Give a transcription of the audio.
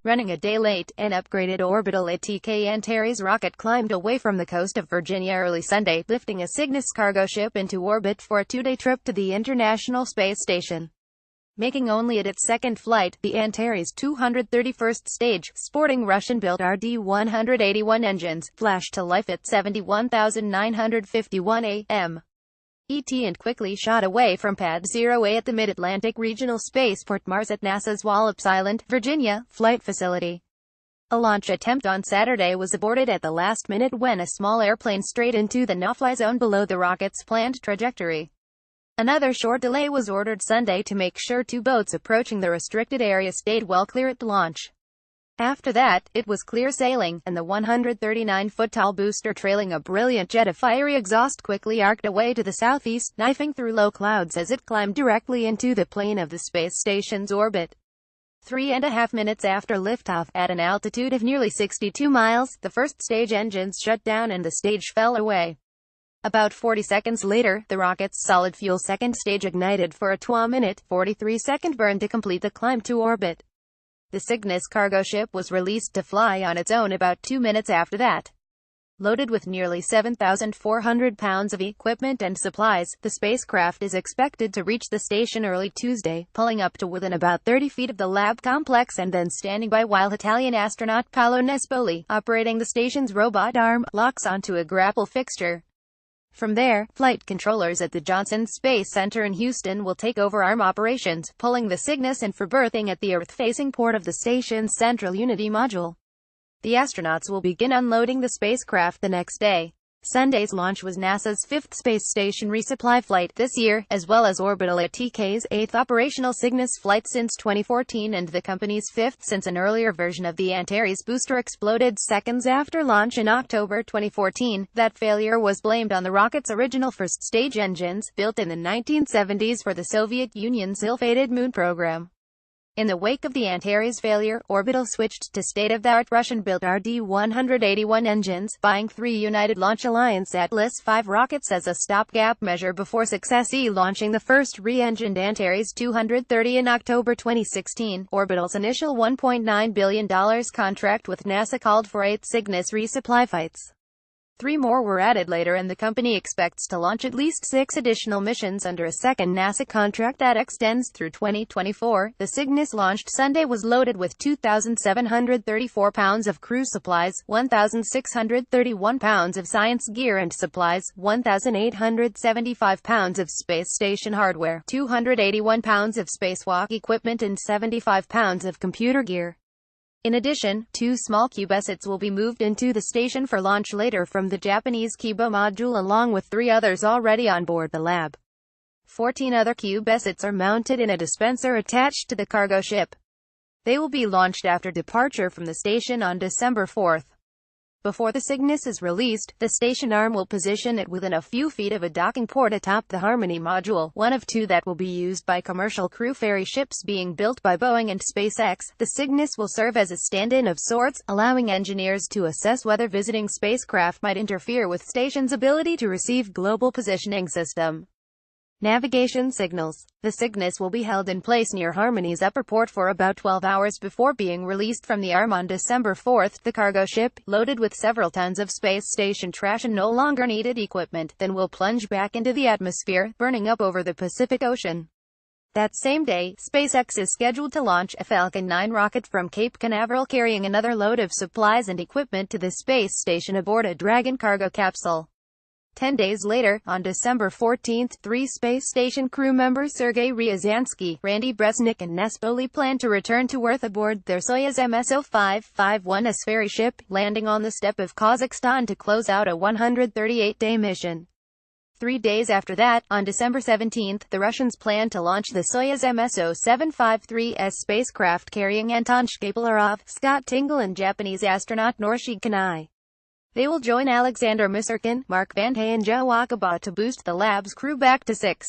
Running a day late, an upgraded orbital ATK Antares rocket climbed away from the coast of Virginia early Sunday, lifting a Cygnus cargo ship into orbit for a two-day trip to the International Space Station. Making only it its second flight, the Antares 231st stage, sporting Russian-built RD-181 engines, flashed to life at 71,951 am. And quickly shot away from Pad 0A at the Mid-Atlantic Regional Spaceport Mars at NASA's Wallops Island, Virginia, flight facility. A launch attempt on Saturday was aborted at the last minute when a small airplane strayed into the no-fly zone below the rocket's planned trajectory. Another short delay was ordered Sunday to make sure two boats approaching the restricted area stayed well clear at launch. After that, it was clear sailing, and the 139-foot-tall booster trailing a brilliant jet of fiery exhaust quickly arced away to the southeast, knifing through low clouds as it climbed directly into the plane of the space station's orbit. 3.5 minutes after liftoff, at an altitude of nearly 62 miles, the first stage engines shut down and the stage fell away. About 40 seconds later, the rocket's solid-fuel second stage ignited for a 2-minute, 43-second burn to complete the climb to orbit. The Cygnus cargo ship was released to fly on its own about 2 minutes after that. Loaded with nearly 7,400 pounds of equipment and supplies, the spacecraft is expected to reach the station early Tuesday, pulling up to within about 30 feet of the lab complex and then standing by while Italian astronaut Paolo Nespoli, operating the station's robot arm, locks onto a grapple fixture. From there, flight controllers at the Johnson Space Center in Houston will take over arm operations, pulling the Cygnus in for berthing at the Earth-facing port of the station's Central Unity module. The astronauts will begin unloading the spacecraft the next day. Sunday's launch was NASA's fifth space station resupply flight this year, as well as Orbital ATK's eighth operational Cygnus flight since 2014 and the company's fifth since an earlier version of the Antares booster exploded seconds after launch in October 2014. That failure was blamed on the rocket's original first-stage engines, built in the 1970s for the Soviet Union's ill-fated moon program. In the wake of the Antares failure, Orbital switched to state-of-the-art Russian-built RD-181 engines, buying 3 United Launch Alliance Atlas V rockets as a stopgap measure before successfully launching the first re-engined Antares 230 in October 2016. Orbital's initial $1.9 billion contract with NASA called for 8 Cygnus resupply flights. 3 more were added later and the company expects to launch at least 6 additional missions under a second NASA contract that extends through 2024. The Cygnus launched Sunday was loaded with 2,734 pounds of crew supplies, 1,631 pounds of science gear and supplies, 1,875 pounds of space station hardware, 281 pounds of spacewalk equipment and 75 pounds of computer gear. In addition, 2 small CubeSats will be moved into the station for launch later from the Japanese Kibo module along with 3 others already on board the lab. 14 other CubeSats are mounted in a dispenser attached to the cargo ship. They will be launched after departure from the station on December 4. Before the Cygnus is released, the station arm will position it within a few feet of a docking port atop the Harmony module, one of 2 that will be used by commercial crew ferry ships being built by Boeing and SpaceX. The Cygnus will serve as a stand-in of sorts, allowing engineers to assess whether visiting spacecraft might interfere with station's ability to receive global positioning system navigation signals. The Cygnus will be held in place near Harmony's upper port for about 12 hours before being released from the arm on December 4. The cargo ship, loaded with several tons of space station trash and no longer needed equipment, then will plunge back into the atmosphere, burning up over the Pacific Ocean. That same day, SpaceX is scheduled to launch a Falcon 9 rocket from Cape Canaveral carrying another load of supplies and equipment to the space station aboard a Dragon cargo capsule. 10 days later, on December 14, 3 space station crew members Sergei Ryazanskiy, Randy Bresnik and Nespoli plan to return to Earth aboard their Soyuz MS-0551S ferry ship, landing on the steppe of Kazakhstan to close out a 138-day mission. 3 days after that, on December 17, the Russians plan to launch the Soyuz MS-0753S spacecraft carrying Anton Shkaplerov, Scott Tingle and Japanese astronaut Norishige Kanai. They will join Alexander Misurkin, Mark Vande and Joe Akaba to boost the lab's crew back to 6.